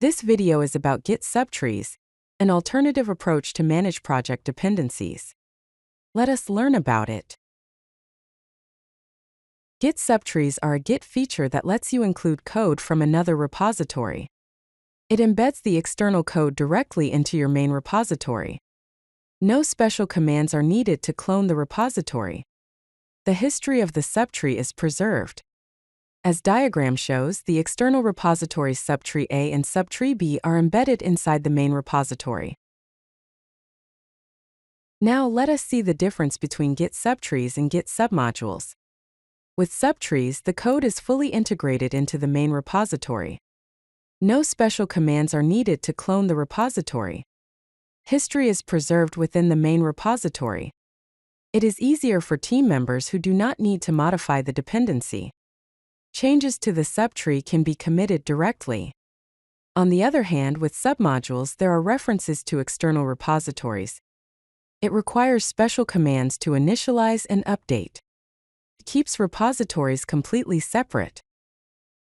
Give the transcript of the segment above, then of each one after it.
This video is about Git Subtrees, an alternative approach to manage project dependencies. Let us learn about it. Git Subtrees are a Git feature that lets you include code from another repository. It embeds the external code directly into your main repository. No special commands are needed to clone the repository. The history of the subtree is preserved. As diagram shows, the external repositories Subtree A and Subtree B are embedded inside the main repository. Now let us see the difference between Git Subtrees and Git Submodules. With Subtrees, the code is fully integrated into the main repository. No special commands are needed to clone the repository. History is preserved within the main repository. It is easier for team members who do not need to modify the dependency. Changes to the subtree can be committed directly. On the other hand, with submodules, there are references to external repositories. It requires special commands to initialize and update. It keeps repositories completely separate.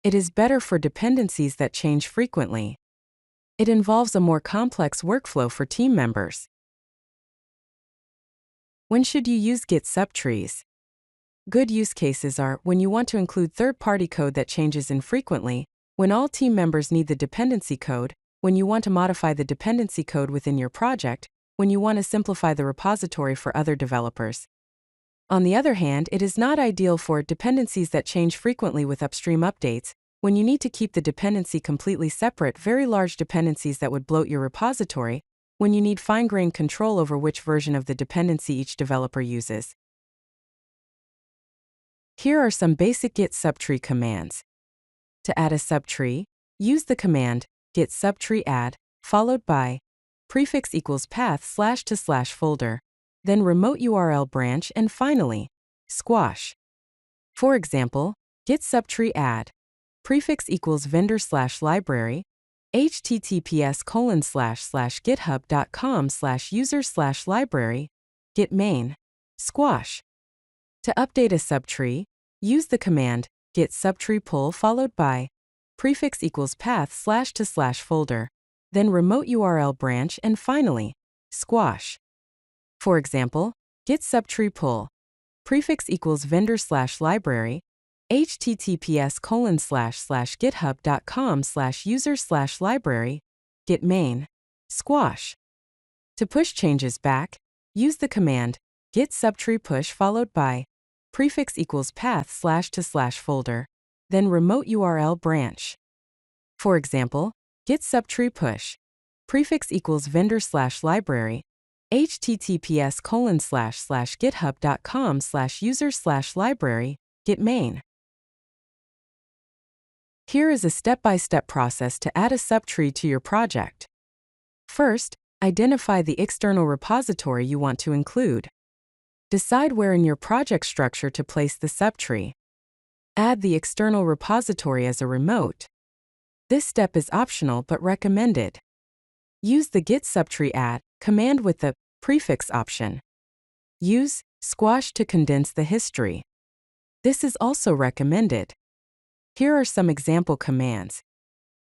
It is better for dependencies that change frequently. It involves a more complex workflow for team members. When should you use Git Subtrees? Good use cases are when you want to include third-party code that changes infrequently, when all team members need the dependency code, when you want to modify the dependency code within your project, when you want to simplify the repository for other developers. On the other hand, it is not ideal for dependencies that change frequently with upstream updates, when you need to keep the dependency completely separate, very large dependencies that would bloat your repository, when you need fine-grained control over which version of the dependency each developer uses. Here are some basic Git Subtree commands. To add a subtree, use the command git subtree add, followed by prefix equals path / to / folder, then remote URL branch, and finally, squash. For example, git subtree add, prefix equals vendor / library, https://github.com/user /library, git main, squash. To update a subtree, use the command git subtree pull followed by prefix equals path / to / folder, then remote URL branch, and finally, squash. For example, git subtree pull, prefix equals vendor / library, https://github.com/user /library, git main, squash. To push changes back, use the command git subtree push followed by prefix equals path / to / folder, then remote URL branch. For example, git subtree push, prefix equals vendor / library, https://github.com/user /library, git main. Here is a step-by-step process to add a subtree to your project. First, identify the external repository you want to include. Decide where in your project structure to place the subtree. Add the external repository as a remote. This step is optional but recommended. Use the git subtree add command with the prefix option. Use squash to condense the history. This is also recommended. Here are some example commands.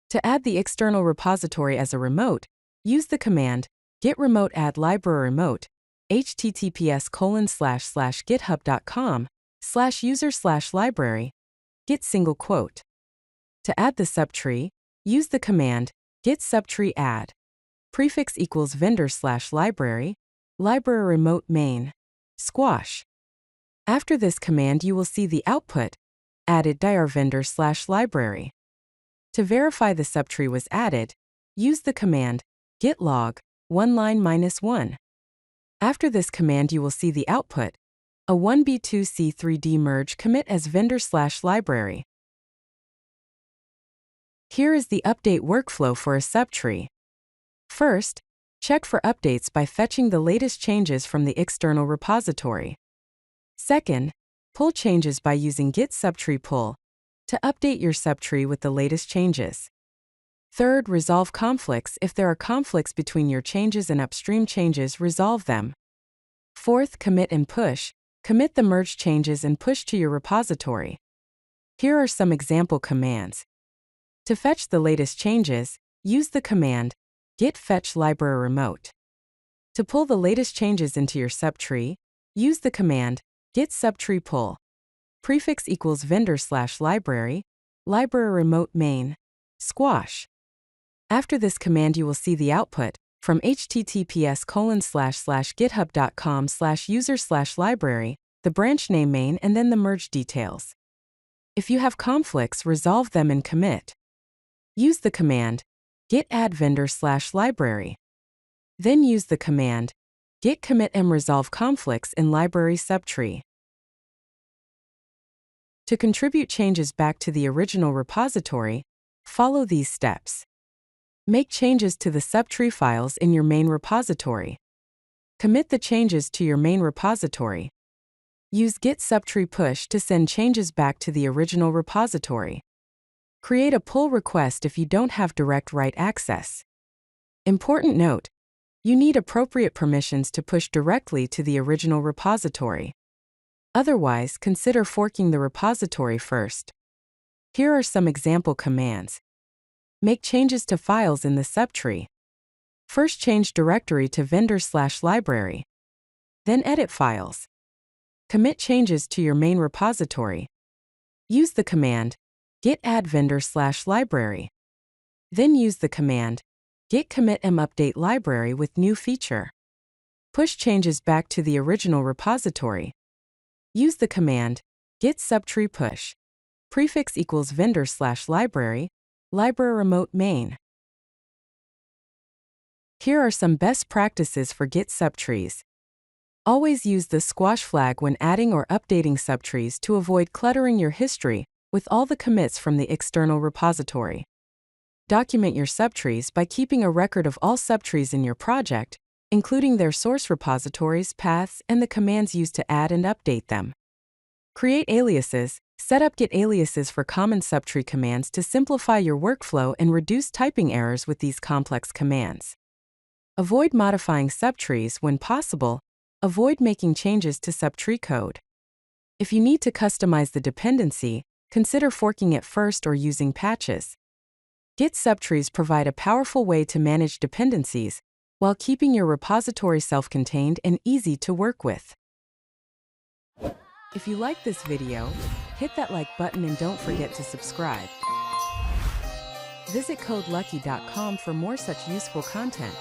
To add the external repository as a remote, use the command git remote add library remote, https://github.com/user /library, git single quote. To add the subtree, use the command git subtree add, prefix equals vendor / library, library remote main, squash. After this command, you will see the output added dir vendor / library. To verify the subtree was added, use the command git log line -1. After this command, you will see the output a 1b2c3d merge commit as vendor / library. Here is the update workflow for a subtree. First, check for updates by fetching the latest changes from the external repository. Second, pull changes by using git subtree pull to update your subtree with the latest changes. Third, resolve conflicts. If there are conflicts between your changes and upstream changes, resolve them. Fourth, commit and push. Commit the merged changes and push to your repository. Here are some example commands. To fetch the latest changes, use the command git fetch library remote. To pull the latest changes into your subtree, use the command git subtree pull. Prefix equals vendor/library, library remote main, squash. After this command, you will see the output from https://github.com/user/library, the branch name main, and then the merge details. If you have conflicts, resolve them in commit. Use the command git add vendor/library. Then use the command git commit m resolve conflicts in library subtree. To contribute changes back to the original repository, follow these steps. Make changes to the Subtree files in your main repository. Commit the changes to your main repository. Use Git Subtree push to send changes back to the original repository. Create a pull request if you don't have direct write access. Important note: you need appropriate permissions to push directly to the original repository. Otherwise, consider forking the repository first. Here are some example commands. Make changes to files in the subtree. First, change directory to vendor/library. Then edit files. Commit changes to your main repository. Use the command git add vendor/library. Then use the command git commit m update library with new feature. Push changes back to the original repository. Use the command git subtree push. Prefix equals vendor/library, library remote main. Here are some best practices for Git Subtrees. Always use the squash flag when adding or updating subtrees to avoid cluttering your history with all the commits from the external repository. Document your subtrees by keeping a record of all subtrees in your project, including their source repositories, paths, and the commands used to add and update them. Create aliases. Set up Git aliases for common subtree commands to simplify your workflow and reduce typing errors with these complex commands. Avoid modifying subtrees when possible. Avoid making changes to subtree code. If you need to customize the dependency, consider forking it first or using patches. Git Subtrees provide a powerful way to manage dependencies while keeping your repository self-contained and easy to work with. If you like this video, hit that like button and don't forget to subscribe. Visit codelucky.com for more such useful content.